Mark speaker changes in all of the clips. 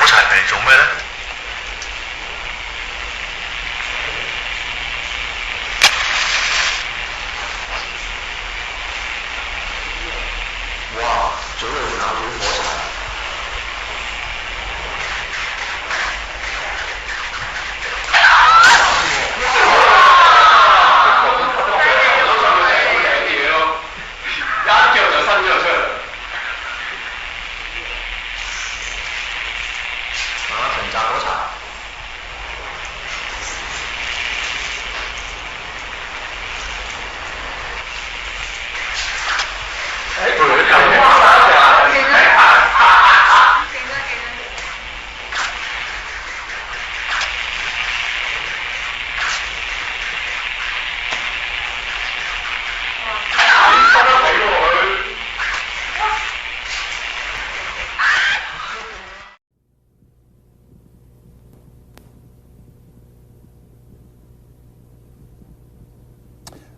Speaker 1: 柴嚟做咩咧？哇！嘴裏換下管火柴。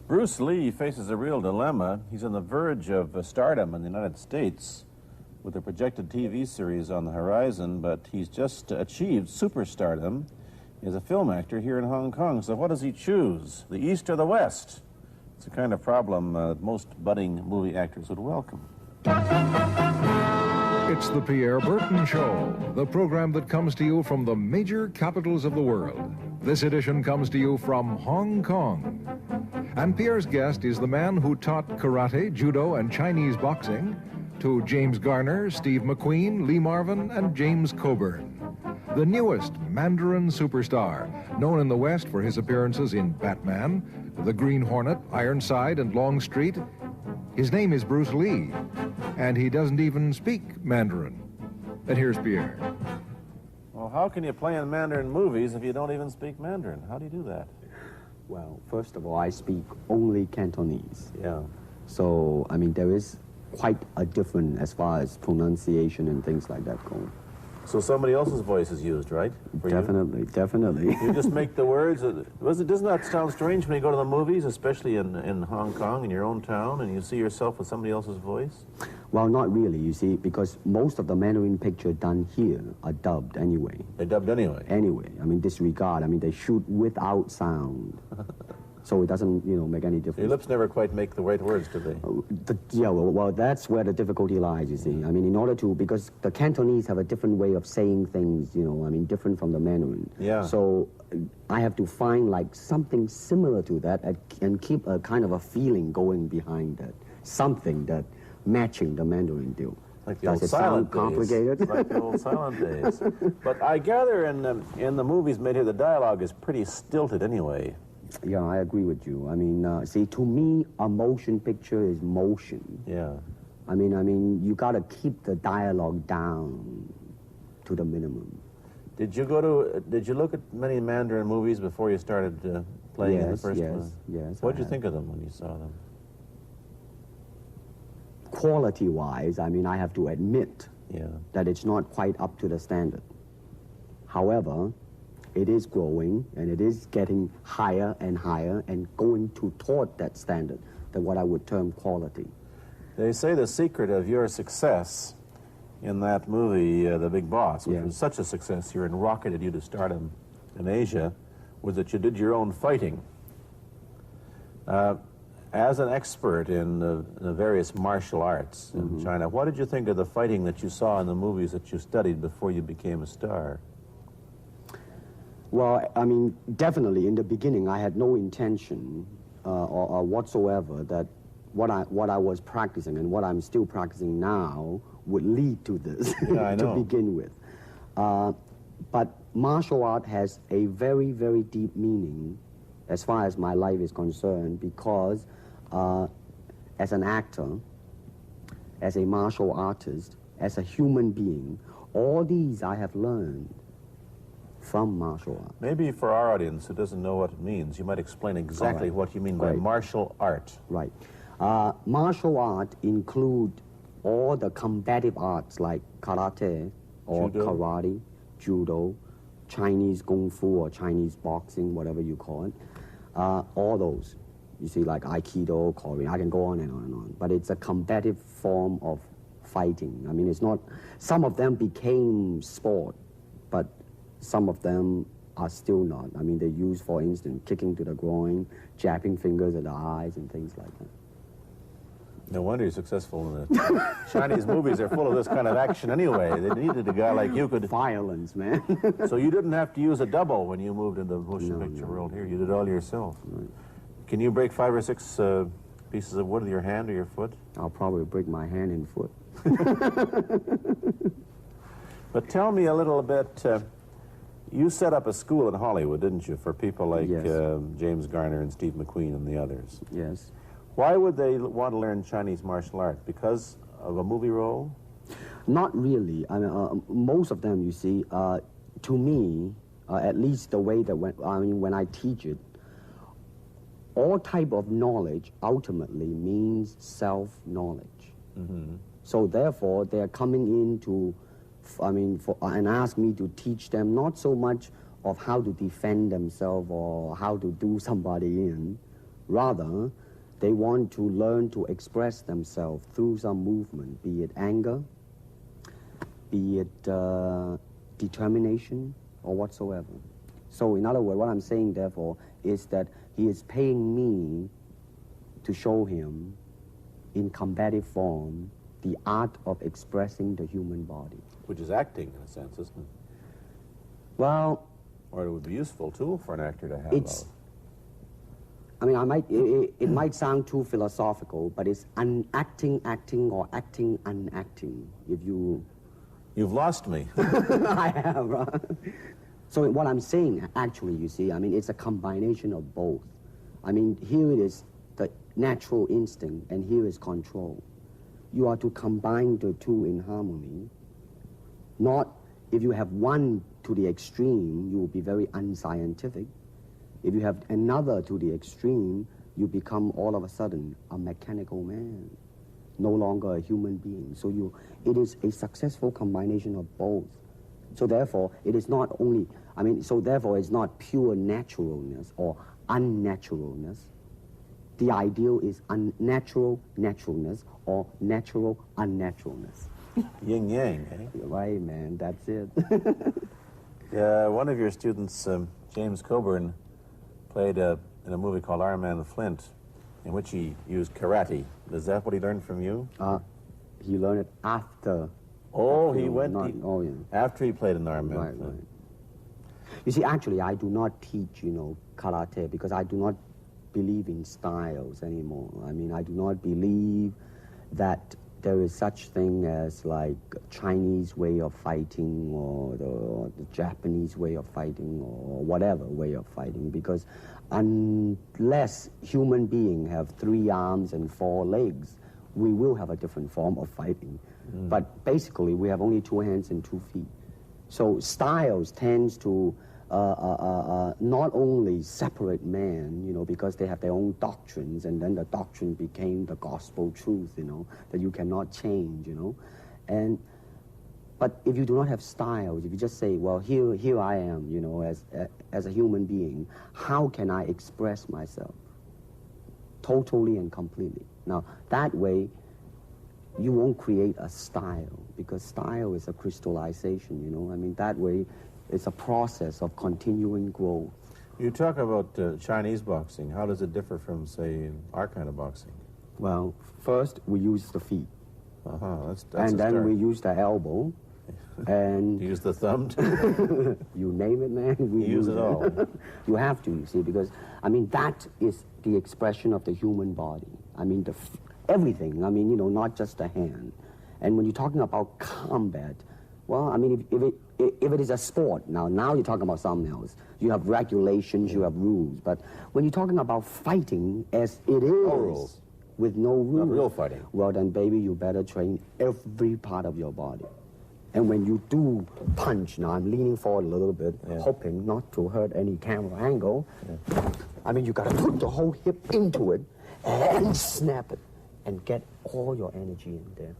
Speaker 2: Bruce Lee faces a real dilemma. He's on the verge of stardom in the United States with a projected TV series on the horizon, but he's just achieved superstardom as a film actor here in Hong Kong. So what does he choose, the East or the West? It's the kind of problem most budding movie actors would welcome.
Speaker 3: It's the Pierre Berton Show, the program that comes to you from the major capitals of the world. This edition comes to you from Hong Kong. And Pierre's guest is the man who taught karate, judo, and Chinese boxing to James Garner, Steve McQueen, Lee Marvin, and James Coburn. The newest Mandarin superstar, known in the West for his appearances in Batman, The Green Hornet, Ironside, and Longstreet. His name is Bruce Lee, and he doesn't even speak Mandarin. And here's Pierre.
Speaker 2: Well, how can you play in Mandarin movies if you don't even speak Mandarin? How do you do that?
Speaker 4: Well, first of all, I speak only Cantonese.
Speaker 2: Yeah.
Speaker 4: So, I mean, there is quite a difference as far as pronunciation and things like that go.
Speaker 2: So somebody else's voice is used, right? For
Speaker 4: Definitely, definitely.
Speaker 2: You just make the words. Doesn't that sound strange when you go to the movies, especially in Hong Kong, in your own town, and you see yourself with somebody else's voice?
Speaker 4: Well, not really, you see, because most of the Mandarin pictures done here are dubbed anyway.
Speaker 2: They're dubbed anyway?
Speaker 4: Anyway. I mean, disregard. I mean, they shoot without sound. So it doesn't, make any difference.
Speaker 2: Your lips never quite make the right words, do they?
Speaker 4: Yeah, well, that's where the difficulty lies, you see. I mean, in order to, because the Cantonese have a different way of saying things, different from the Mandarin.
Speaker 2: Yeah.
Speaker 4: So I have to find, like, something similar to that and keep a kind of a feeling going behind that. Something that matching the Mandarin deal.
Speaker 2: Like the
Speaker 4: Does
Speaker 2: old
Speaker 4: it
Speaker 2: silent
Speaker 4: sound complicated?
Speaker 2: days. Like the old silent days. But I gather in the movies made here, the dialogue is pretty stilted anyway.
Speaker 4: Yeah, I agree with you. I mean, see, to me, a motion picture is motion.
Speaker 2: Yeah.
Speaker 4: I mean, you got to keep the dialogue down to the minimum.
Speaker 2: Did you look at many Mandarin movies before you started playing in the first one?
Speaker 4: Yes.
Speaker 2: What did you think of them when you saw them?
Speaker 4: Quality-wise, I mean, I have to admit that it's not quite up to the standard. However, it is growing, and it is getting higher and higher and going toward that standard, that what I would term quality.
Speaker 2: They say the secret of your success in that movie, The Big Boss, which was such a success here and rocketed you to stardom in Asia, was that you did your own fighting. As an expert in the various martial arts in China, what did you think of the fighting that you saw in the movies that you studied before you became a star?
Speaker 4: Well, I mean, definitely in the beginning, I had no intention or whatsoever that what I was practicing and what I'm still practicing now would lead to this to begin with. But martial art has a very, very deep meaning as far as my life is concerned, because as an actor, as a martial artist, as a human being, all these I have learned from martial art.
Speaker 2: Maybe for our audience who doesn't know what it means, you might explain exactly what you mean by martial art.
Speaker 4: Right. Martial art include all the combative arts like karate or karate, judo, Chinese kung fu or Chinese boxing, whatever you call it. All those. You see, like Aikido, Korean, I can go on and on and on. But it's a combative form of fighting. I mean, it's not, some of them became sport but some of them are still not. I mean, they use, for instance, kicking to the groin, jabbing fingers at the eyes, and things like that.
Speaker 2: No wonder you're successful in the Chinese movies. They're full of this kind of action anyway. They needed a guy like you could...
Speaker 4: Violence, man.
Speaker 2: So you didn't have to use a double when you moved into the motion picture world here. You did it all yourself.
Speaker 4: Right.
Speaker 2: Can you break 5 or 6 pieces of wood with your hand or your foot?
Speaker 4: I'll probably break my hand and foot.
Speaker 2: But tell me a little bit, you set up a school in Hollywood, didn't you, for people like
Speaker 4: Yes.
Speaker 2: James Garner and Steve McQueen and the others?
Speaker 4: Yes.
Speaker 2: Why would they want to learn Chinese martial art? Because of a movie role?
Speaker 4: Not really. I mean, most of them, you see, to me, at least the way that when I teach it, all type of knowledge ultimately means self-knowledge.
Speaker 2: Mm-hmm.
Speaker 4: So therefore, they're coming in to, and ask me to teach them not so much of how to defend themselves or how to do somebody in, rather, they want to learn to express themselves through some movement, be it anger, be it determination, or whatsoever. So in other words, what I'm saying, therefore, is that he is paying me to show him in combative form the art of expressing the human body.
Speaker 2: Which is acting, in a sense, isn't it?
Speaker 4: Well,
Speaker 2: Or it would be useful, too, for an actor to have
Speaker 4: it's...
Speaker 2: both.
Speaker 4: I mean, it might sound too philosophical, but it's unacting acting or acting unacting, if you...
Speaker 2: You've lost me.
Speaker 4: I have, right? So what I'm saying, actually, you see, I mean, it's a combination of both. I mean, here it is the natural instinct, and here is control. You are to combine the two in harmony. Not, if you have one to the extreme, you will be very unscientific. If you have another to the extreme, you become all of a sudden a mechanical man, no longer a human being. So it is a successful combination of both. So therefore, it is not only, so therefore it's not pure naturalness or unnaturalness. The ideal is unnatural naturalness or natural unnaturalness.
Speaker 2: Yin yang, eh?
Speaker 4: Right, man, that's it.
Speaker 2: One of your students, James Coburn, played in a movie called Iron Man Flint, in which he used karate. Is that what he learned from you?
Speaker 4: He learned it after.
Speaker 2: Oh,
Speaker 4: after,
Speaker 2: he went
Speaker 4: yeah.
Speaker 2: after he played in Iron Man
Speaker 4: Right,
Speaker 2: Flint.
Speaker 4: right. You see, actually, I do not teach, karate because I do not believe in styles anymore. I mean, I do not believe that there is such thing as like Chinese way of fighting or the Japanese way of fighting or whatever way of fighting, because unless human beings have 3 arms and 4 legs, we will have a different form of fighting. But basically, we have only 2 hands and 2 feet. So styles tends to not only separate man, because they have their own doctrines, and then the doctrine became the gospel truth, that you cannot change, But if you do not have styles, if you just say, well, here I am, as a human being, how can I express myself totally and completely? Now, that way, you won't create a style, because style is a crystallization, that way, it's a process of continuing growth.
Speaker 2: You talk about Chinese boxing. How does it differ from, say, our kind of boxing?
Speaker 4: Well, first, we use the feet.
Speaker 2: That's
Speaker 4: And then
Speaker 2: start.
Speaker 4: we use the elbow. And
Speaker 2: You use the thumb, too?
Speaker 4: you name it, man. We
Speaker 2: You use it all.
Speaker 4: You have to, you see, because, that is the expression of the human body. Everything, not just the hand. And when you're talking about combat, well, if it is a sport, now you're talking about something else. You have regulations, you have rules. But when you're talking about fighting as it is,
Speaker 2: rules.
Speaker 4: with no rules.
Speaker 2: Not real fighting.
Speaker 4: Well, then, baby, you better train every part of your body. And when you do punch, now I'm leaning forward a little bit, hoping not to hurt any camera angle. You gotta put the whole hip into it and snap it and get all your energy in there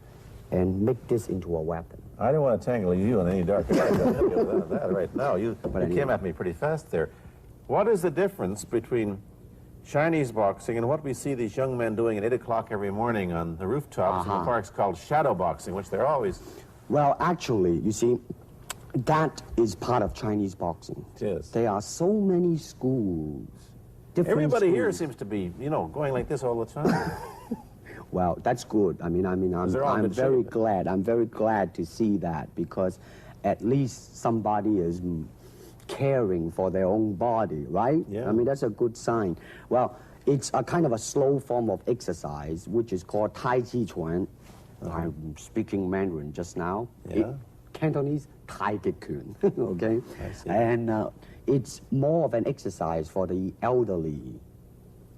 Speaker 4: and make this into a weapon.
Speaker 2: I don't want to tangle you in any dark that right now. You
Speaker 4: anyway.
Speaker 2: came at me pretty fast there. What is the difference between Chinese boxing and what we see these young men doing at 8 o'clock every morning on the rooftops in the parks called shadow boxing, which they're always...
Speaker 4: Well, actually, you see, That is part of Chinese boxing.
Speaker 2: Yes.
Speaker 4: There are so many schools. Different
Speaker 2: Everybody here
Speaker 4: schools.
Speaker 2: seems to be, you know, going like this all the time.
Speaker 4: Well, that's good. I'm
Speaker 2: they're all in
Speaker 4: I'm
Speaker 2: good
Speaker 4: very
Speaker 2: shape.
Speaker 4: glad. I'm very glad to see that, because at least somebody is caring for their own body, right?
Speaker 2: Yeah.
Speaker 4: I mean, that's a good sign. Well, it's a kind of a slow form of exercise, which is called Tai Chi Chuan. I'm speaking Mandarin just now.
Speaker 2: Yeah.
Speaker 4: Cantonese, Tai Chi Kun, okay?
Speaker 2: I see.
Speaker 4: And it's more of an exercise for the elderly,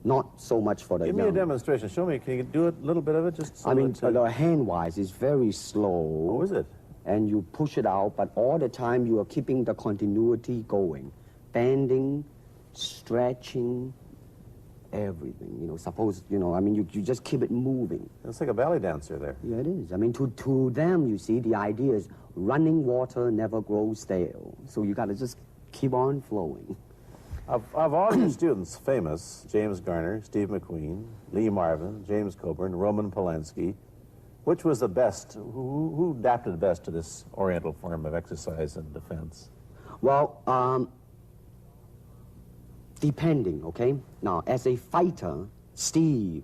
Speaker 4: not so much for the
Speaker 2: Give
Speaker 4: young.
Speaker 2: me a demonstration. Show me. Can you do a little bit of it? Just so
Speaker 4: I mean,
Speaker 2: that,
Speaker 4: the hand-wise is very slow.
Speaker 2: oh, is it?
Speaker 4: And you push it out, but all the time you are keeping the continuity going. Bending, stretching, everything. You know, suppose, you know, I mean, you just keep it moving.
Speaker 2: It's like a ballet dancer there.
Speaker 4: Yeah, it is. I mean, to them, you see, the idea is running water never grows stale. So you got to just keep on flowing.
Speaker 2: Of all your students, famous, James Garner, Steve McQueen, Lee Marvin, James Coburn, Roman Polanski, which was the best? Who adapted best to this Oriental form of exercise and defense?
Speaker 4: Well, depending, okay? Now, as a fighter, Steve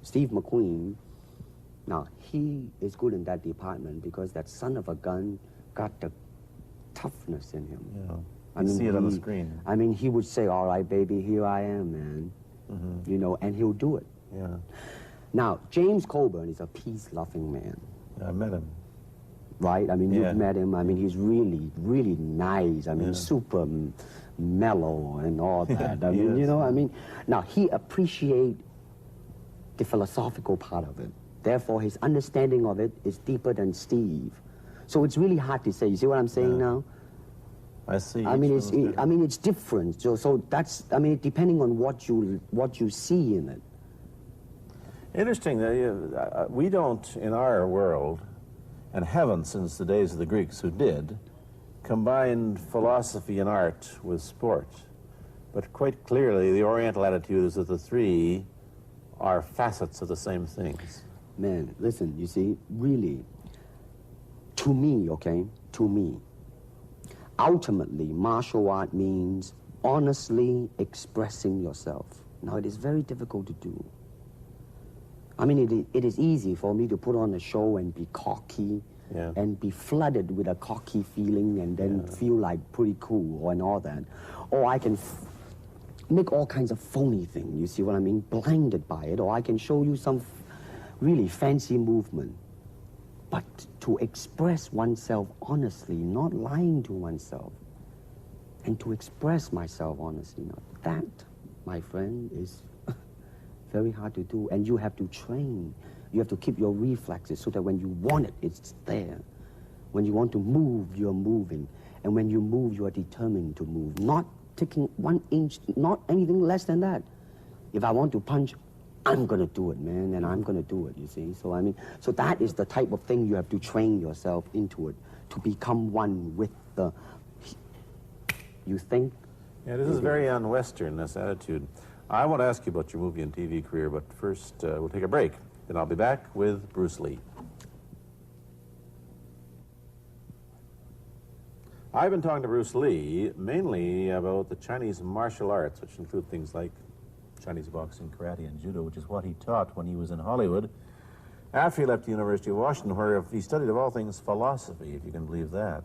Speaker 4: McQueen, now, he is good in that department because that son of a gun got the toughness in him.
Speaker 2: Yeah.
Speaker 4: I
Speaker 2: You
Speaker 4: mean,
Speaker 2: see it on the
Speaker 4: he-
Speaker 2: screen.
Speaker 4: I mean, he would say, all right, baby, here I am, man. You know, and he'll do it.
Speaker 2: Yeah.
Speaker 4: Now, James Coburn is a peace-loving man,
Speaker 2: I met him.
Speaker 4: right? I mean,
Speaker 2: Yeah.
Speaker 4: you've met him. I mean, he's really, really nice. I mean,
Speaker 2: Yeah.
Speaker 4: super mellow and all that. I mean,
Speaker 2: Yes.
Speaker 4: you know, I mean, now, he appreciates the philosophical part of it. Therefore, his understanding of it is deeper than Steve. So it's really hard to say. You see what I'm saying now?
Speaker 2: I see.
Speaker 4: I mean,
Speaker 2: Each one's different.
Speaker 4: it's different. So that's, I mean, depending on what you see in it.
Speaker 2: Interesting that we don't, in our world, and haven't since the days of the Greeks who did, combined philosophy and art with sport. But quite clearly, the Oriental attitude is that the three are facets of the same things.
Speaker 4: Man, listen, you see, really, to me, okay, to me, ultimately, martial art means honestly expressing yourself. Now, it is very difficult to do. I mean, it is easy for me to put on a show and be cocky
Speaker 2: Yeah.
Speaker 4: and be flooded with a cocky feeling and then feel like pretty cool and all that. Or I can make all kinds of phony things, you see what I mean? Blinded by it. Or I can show you some really fancy movement. But to express oneself honestly, not lying to oneself, and to express myself honestly, now that, my friend, is very hard to do. And you have to train. You have to keep your reflexes so that when you want it, it's there. When you want to move, you're moving. And when you move, you are determined to move. Not taking 1 inch, not anything less than that. If I want to punch, I'm going to do it, man, and I'm going to do it, you see. So, I mean, so that is the type of thing you have to train yourself into it, to become one with the, you think?
Speaker 2: Yeah, this is very un-Western, this attitude. I want to ask you about your movie and TV career, but first we'll take a break. Then I'll be back with Bruce Lee. I've been talking to Bruce Lee mainly about the Chinese martial arts, which include things like Chinese boxing, karate, and judo, which is what he taught when he was in Hollywood. After he left the University of Washington, where he studied, of all things, philosophy, if you can believe that.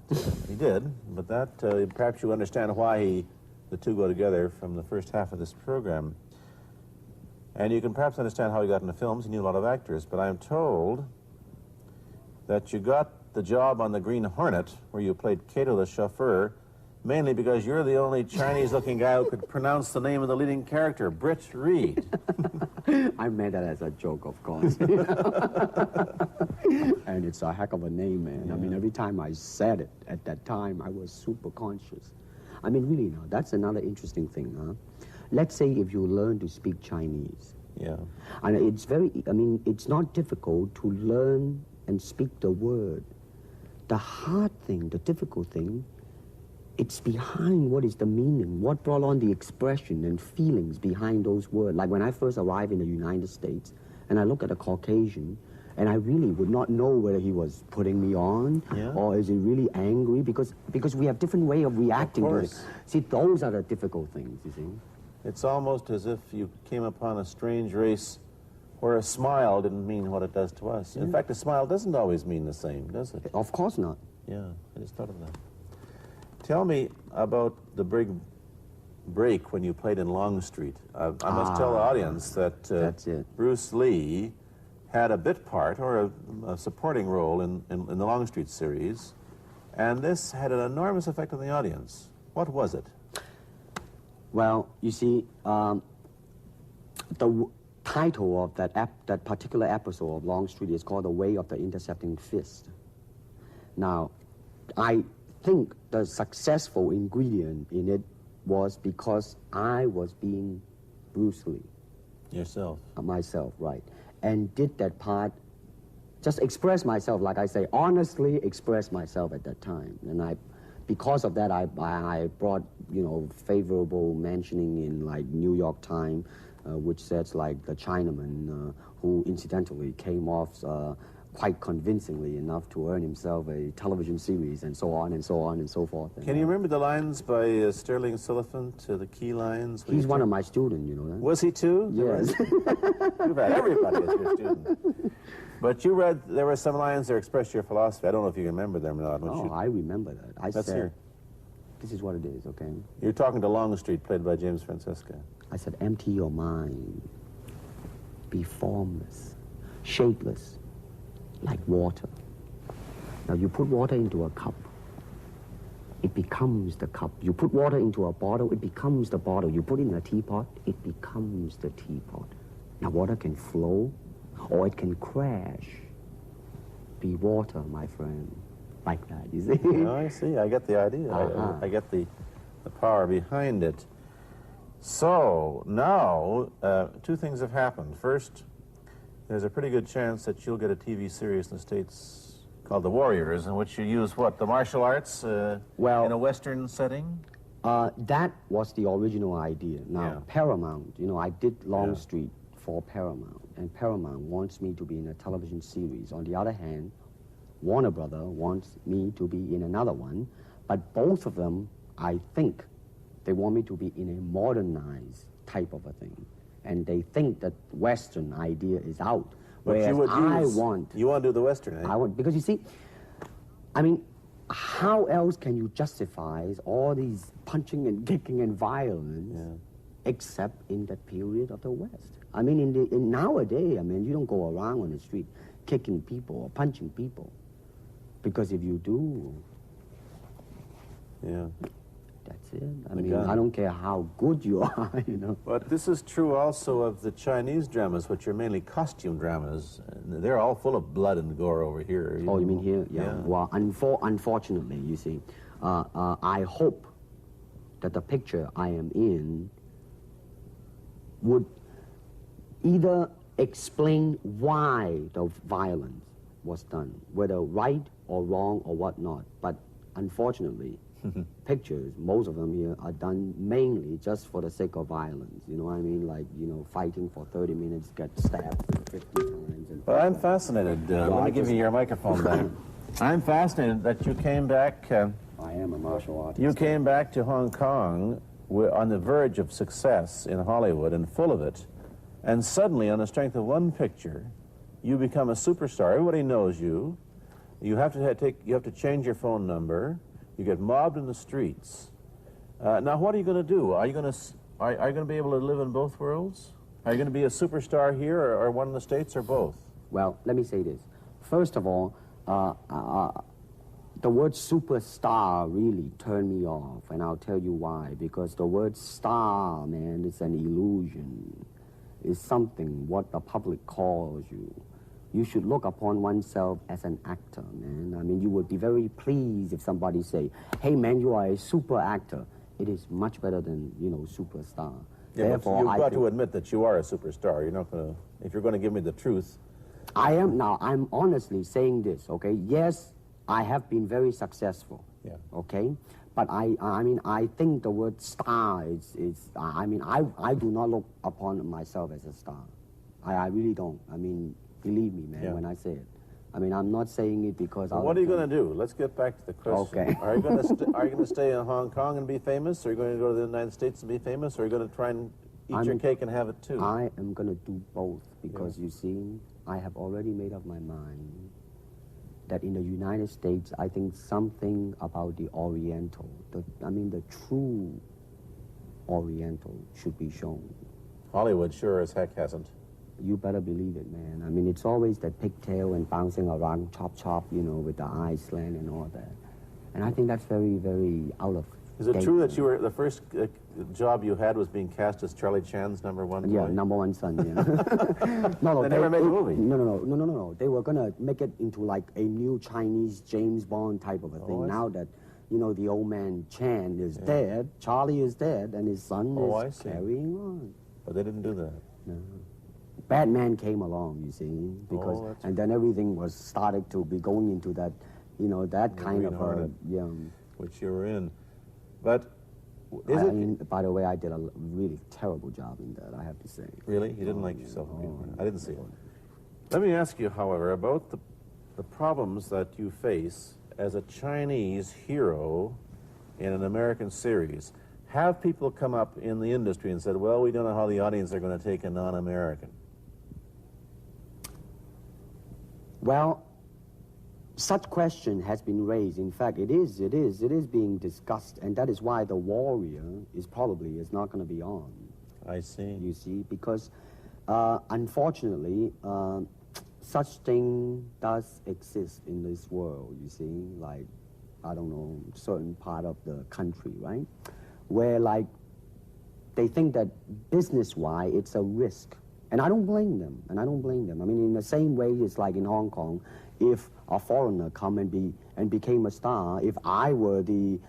Speaker 2: He did, but that, perhaps you understand why the two go together from the first half of this program. And you can perhaps understand how he got into films. He knew a lot of actors, but I'm told that you got the job on the Green Hornet, where you played Kato the chauffeur, mainly because you're the only Chinese-looking guy who could pronounce the name of the leading character, Britt Reed.
Speaker 4: I meant that as a joke, of course. And it's a heck of a name, man. I mean, every time I said it at that time, I was super conscious. I mean, really now, that's another interesting thing, huh? Let's say if you learn to speak Chinese.
Speaker 2: Yeah.
Speaker 4: And it's it's not difficult to learn and speak the word. The hard thing, the difficult thing, it's behind what is the meaning, what brought on the expression and feelings behind those words. Like when I first arrived in the United States, and I look at a Caucasian, And I really would not know whether he was putting me on or is he really angry because we have different way of reacting to it. See, those are the difficult things, you see.
Speaker 2: It's almost as if you came upon a strange race where a smile didn't mean what it does to us. In fact, a smile doesn't always mean the same, does it?
Speaker 4: Of course not.
Speaker 2: Yeah, I just thought of that. Tell me about the big break when you played in Longstreet. I must tell the audience that
Speaker 4: that's it.
Speaker 2: Bruce Lee had a bit part or a supporting role in the Longstreet series, and this had an enormous effect on the audience. What was it?
Speaker 4: Well, you see, the title of that particular episode of Longstreet is called The Way of the Intercepting Fist. Now, I think the successful ingredient in it was because I was being Bruce Lee.
Speaker 2: Yourself.
Speaker 4: Myself, right. And did that part, just express myself, like I say, honestly express myself at that time. And because of that, I brought, favorable mentioning in, like, New York Times, which says, like, the Chinaman, who incidentally came off quite convincingly enough to earn himself a television series, and so on and so on and so forth.
Speaker 2: Can you remember the lines by Sterling Siliphant, the key lines?
Speaker 4: He's one of my students, you know that?
Speaker 2: Was he too?
Speaker 4: Yes.
Speaker 2: You've had everybody as your student. But you read, there were some lines that expressed your philosophy. I don't know if you remember them or not.
Speaker 4: I remember that.
Speaker 2: Let's hear.
Speaker 4: This is what it is, okay?
Speaker 2: You're talking to Longstreet, played by James Francesca.
Speaker 4: I said, empty your mind. Be formless, shapeless, like water. Now, you put water into a cup, it becomes the cup. You put water into a bottle, it becomes the bottle. You put it in a teapot, it becomes the teapot. Now, water can flow, or it can crash. Be water, my friend. Like that, you see?
Speaker 2: Oh, I see. I get the idea. I get the power behind it. So, now, two things have happened. First, there's a pretty good chance that you'll get a TV series in the States called The Warriors, in which you use, what, the martial arts in a Western setting?
Speaker 4: That was the original idea. Now, Paramount, I did Longstreet for Paramount, and Paramount wants me to be in a television series. On the other hand, Warner Brother wants me to be in another one, but both of them, I think, they want me to be in a modernized type of a thing. And they think that Western idea is out.
Speaker 2: But
Speaker 4: whereas
Speaker 2: you want to do the Western, eh?
Speaker 4: I want, because you see, I mean, how else can you justify all these punching and kicking and violence except in that period of the West? I mean, in nowadays, I mean, you don't go around on the street kicking people or punching people. Because if you do, that's it. I mean, I don't care how good you are,
Speaker 2: But this is true also of the Chinese dramas, which are mainly costume dramas. They're all full of blood and gore over here.
Speaker 4: You mean here? Yeah. Well, unfortunately, you see, I hope that the picture I am in would either explain why the violence was done, whether right or wrong or whatnot. But unfortunately, pictures, most of them here, are done mainly just for the sake of violence. You know what I mean? Like, fighting for 30 minutes, get stabbed 50 times.
Speaker 2: Well, I'm fascinated. Let me give you your microphone back. I'm fascinated that you came back.
Speaker 4: I am a martial artist.
Speaker 2: You came back to Hong Kong on the verge of success in Hollywood and full of it. And suddenly, on the strength of one picture, you become a superstar. Everybody knows you. You have to change your phone number. You get mobbed in the streets. Now, what are you going to do? Are you going to be able to live in both worlds? Are you going to be a superstar here, or one in the States, or both?
Speaker 4: Well, let me say this. First of all, the word superstar really turned me off, and I'll tell you why. Because the word star, man, is an illusion. It's something what the public calls you. You should look upon oneself as an actor, man. I mean, you would be very pleased if somebody say, hey, man, you are a super actor. It is much better than, superstar.
Speaker 2: Yeah, therefore, you've got to admit that you are a superstar. You're not going to, if you're going to give me the truth.
Speaker 4: I'm honestly saying this, okay? Yes, I have been very successful, okay? But I think the word star I do not look upon myself as a star. I really don't. I mean, Believe me, man,
Speaker 2: Yeah.
Speaker 4: when I say it. I mean, I'm not saying it because I.
Speaker 2: Well, what are you going to do? Let's get back to the question.
Speaker 4: Okay.
Speaker 2: Are you going to stay in Hong Kong and be famous? Or are you going to go to the United States and be famous? Or are you going to try and eat your cake and have it too?
Speaker 4: I am going to do both because, you see, I have already made up my mind that in the United States, I think something about the Oriental, the true Oriental should be shown.
Speaker 2: Hollywood sure as heck hasn't.
Speaker 4: You better believe it, man. I mean, it's always that pigtail and bouncing around, chop, you know, with the eyes slant and all that. And I think that's very, very out of
Speaker 2: Is it
Speaker 4: date,
Speaker 2: true that
Speaker 4: man.
Speaker 2: you were the first job you had was being cast as Charlie Chan's #1 boy?
Speaker 4: Yeah, #1 son, yeah. No,
Speaker 2: They never made a movie.
Speaker 4: No. They were going to make it into like a new Chinese James Bond type of a thing.
Speaker 2: I see.
Speaker 4: Now that, you know, the old man Chan is dead, Charlie is dead, and his son
Speaker 2: I
Speaker 4: is
Speaker 2: see.
Speaker 4: carrying on.
Speaker 2: But they didn't do that.
Speaker 4: No. Batman came along, you see, because
Speaker 2: that's
Speaker 4: and then everything was started to be going into that, you know, that kind of
Speaker 2: Green-hearted.
Speaker 4: yeah.
Speaker 2: Which you were in. But is
Speaker 4: I
Speaker 2: it
Speaker 4: mean, by the way, I did a really terrible job in that, I have to say.
Speaker 2: really? You didn't like yourself in Green-hearted? I didn't see it. Let me ask you, however, about the problems that you face as a Chinese hero in an American series. Have people come up in the industry and said, well, we don't know how the audience are going to take a non-American?
Speaker 4: Well, such question has been raised. In fact, it is being discussed, and that is why The Warrior is not going to be on.
Speaker 2: I see.
Speaker 4: You see, because unfortunately, such thing does exist in this world. You see, like, I don't know, certain part of the country, right, where like they think that business-wise it's a risk. And I don't blame them, I mean, in the same way, it's like in Hong Kong, if a foreigner come and became a star, if I were the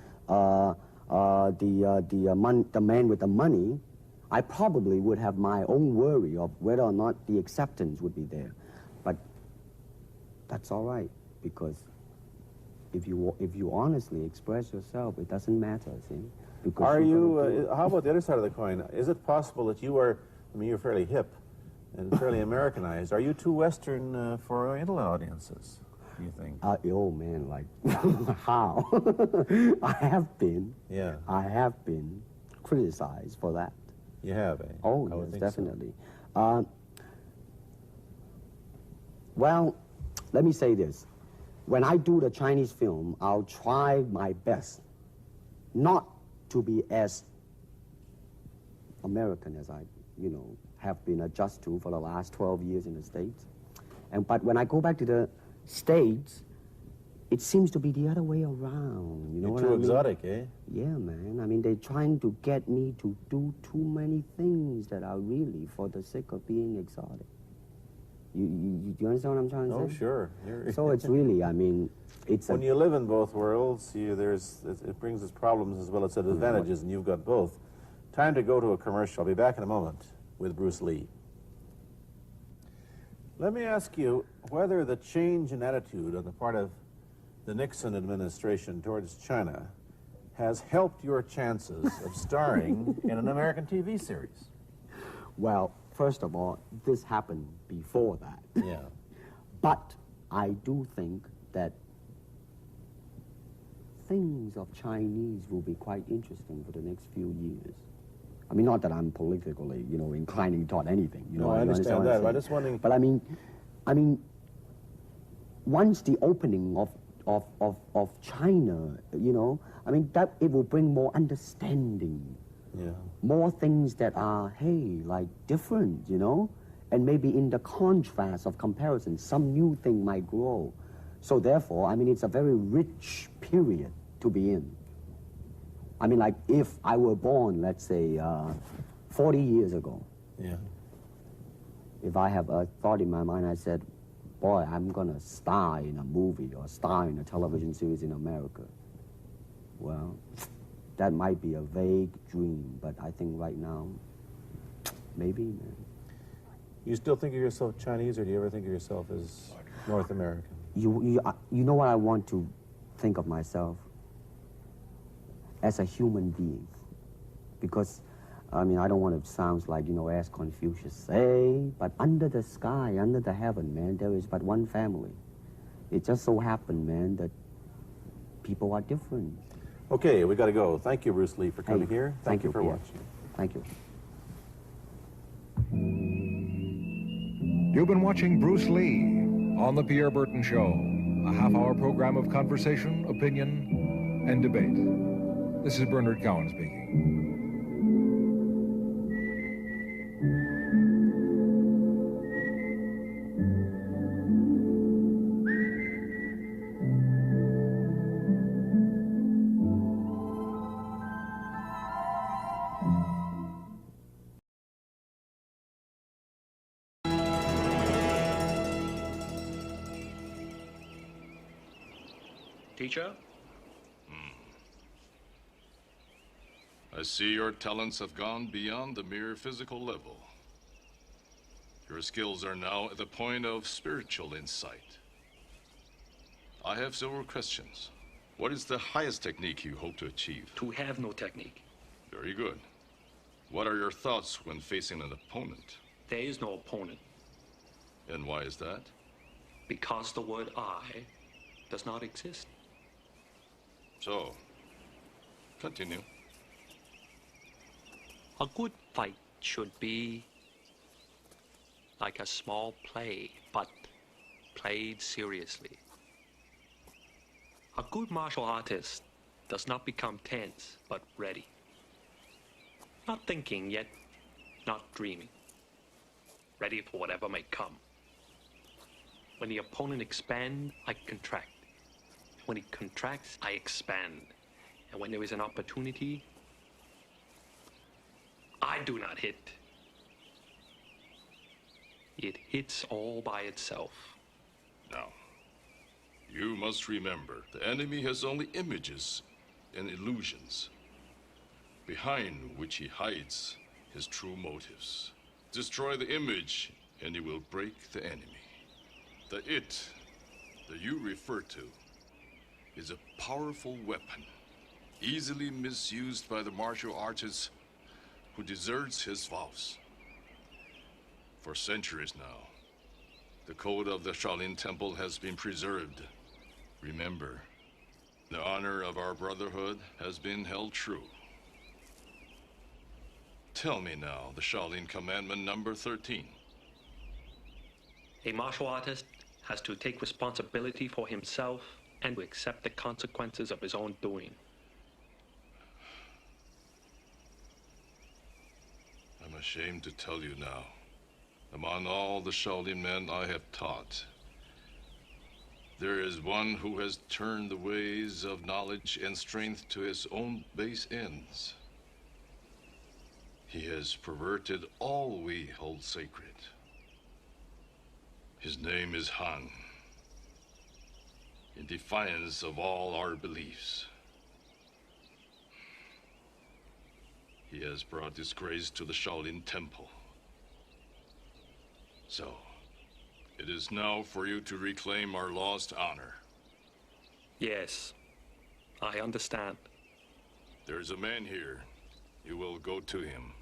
Speaker 4: man with the money, I probably would have my own worry of whether or not the acceptance would be there. But that's all right, because if you honestly express yourself, it doesn't matter, see? Because
Speaker 2: Are
Speaker 4: you're gonna do
Speaker 2: you,
Speaker 4: it.
Speaker 2: how about the other side of the coin? Is it possible that you are, I mean, you're fairly hip and fairly Americanized. Are you too Western for Oriental audiences, do you think?
Speaker 4: Oh man, like, how? I have been criticized for that.
Speaker 2: You have, eh?
Speaker 4: Oh,
Speaker 2: I would
Speaker 4: yes,
Speaker 2: think so.
Speaker 4: definitely. Well, let me say this. When I do the Chinese film, I'll try my best not to be as American as I, you know, have been adjusted to for the last 12 years in the States. But when I go back to the States, it seems to be the other way around. You know
Speaker 2: You're
Speaker 4: what
Speaker 2: too
Speaker 4: I mean?
Speaker 2: exotic, eh?
Speaker 4: Yeah, man. I mean, they're trying to get me to do too many things that are really for the sake of being exotic. You understand what I'm trying to
Speaker 2: Oh,
Speaker 4: say?
Speaker 2: sure.
Speaker 4: So it's really, I mean, it's
Speaker 2: When you live in both worlds, it brings its problems as well as its advantages, and you've got both. Time to go to a commercial. I'll be back in a moment with Bruce Lee. Let me ask you whether the change in attitude on the part of the Nixon administration towards China has helped your chances of starring in an American TV series.
Speaker 4: Well, first of all, this happened before that.
Speaker 2: Yeah.
Speaker 4: But I do think that things of Chinese will be quite interesting for the next few years. I mean, not that I'm politically, you know, inclining toward anything. You know,
Speaker 2: I
Speaker 4: you
Speaker 2: understand
Speaker 4: what
Speaker 2: that.
Speaker 4: saying?
Speaker 2: I'm just wondering.
Speaker 4: But I mean, once the opening of China, you know, I mean, that it will bring more understanding.
Speaker 2: Yeah.
Speaker 4: More things that are, hey, like different, you know? And maybe in the contrast of comparison, some new thing might grow. So therefore, I mean, it's a very rich period to be in. I mean, like, if I were born, let's say, 40 years ago,
Speaker 2: Yeah.
Speaker 4: if I have a thought in my mind, I said, boy, I'm gonna star in a movie or star in a television series in America. Well, that might be a vague dream, but I think right now, maybe, man.
Speaker 2: You still think of yourself Chinese, or do you ever think of yourself as North American?
Speaker 4: You know what I want to think of myself? As a human being. Because I mean, I don't want to sound like, as Confucius say, but under the sky, under the heaven, man, there is but one family. It just so happened, man, that people are different.
Speaker 2: Okay, we got to go. Thank you, Bruce Lee, for coming here. Thank you for
Speaker 4: Pierre.
Speaker 2: watching.
Speaker 4: Thank you.
Speaker 3: You've been watching Bruce Lee on The Pierre Burton Show, a half-hour program of conversation, opinion, and debate. This is Bernard Cowan speaking.
Speaker 5: Teacher?
Speaker 6: I see your talents have gone beyond the mere physical level. Your skills are now at the point of spiritual insight. I have several questions. What is the highest technique you hope to achieve?
Speaker 5: To have no technique.
Speaker 6: Very good. What are your thoughts when facing an opponent?
Speaker 5: There is no opponent,
Speaker 6: And why is that?
Speaker 5: because the word I does not exist.
Speaker 6: So, continue.
Speaker 5: A good fight should be like a small play, but played seriously. A good martial artist does not become tense, but ready. Not thinking, yet not dreaming. Ready for whatever may come. When the opponent expands, I contract. When he contracts, I expand. And when there is an opportunity, I do not hit. It hits all by itself.
Speaker 6: Now, you must remember, the enemy has only images and illusions, behind which he hides his true motives. Destroy the image, and he will break the enemy. The it that you refer to is a powerful weapon, easily misused by the martial artist who deserts his vows. For centuries now, the code of the Shaolin Temple has been preserved. Remember, the honor of our brotherhood has been held true. Tell me now the Shaolin Commandment number 13.
Speaker 5: A martial artist has to take responsibility for himself and to accept the consequences of his own doing.
Speaker 6: I'm ashamed to tell you now, among all the Shaolin men I have taught, there is one who has turned the ways of knowledge and strength to his own base ends. He has perverted all we hold sacred. His name is Han. In defiance of all our beliefs, he has brought disgrace to the Shaolin Temple. So, it is now for you to reclaim our lost honor.
Speaker 5: Yes, I understand.
Speaker 6: There is a man here. You will go to him.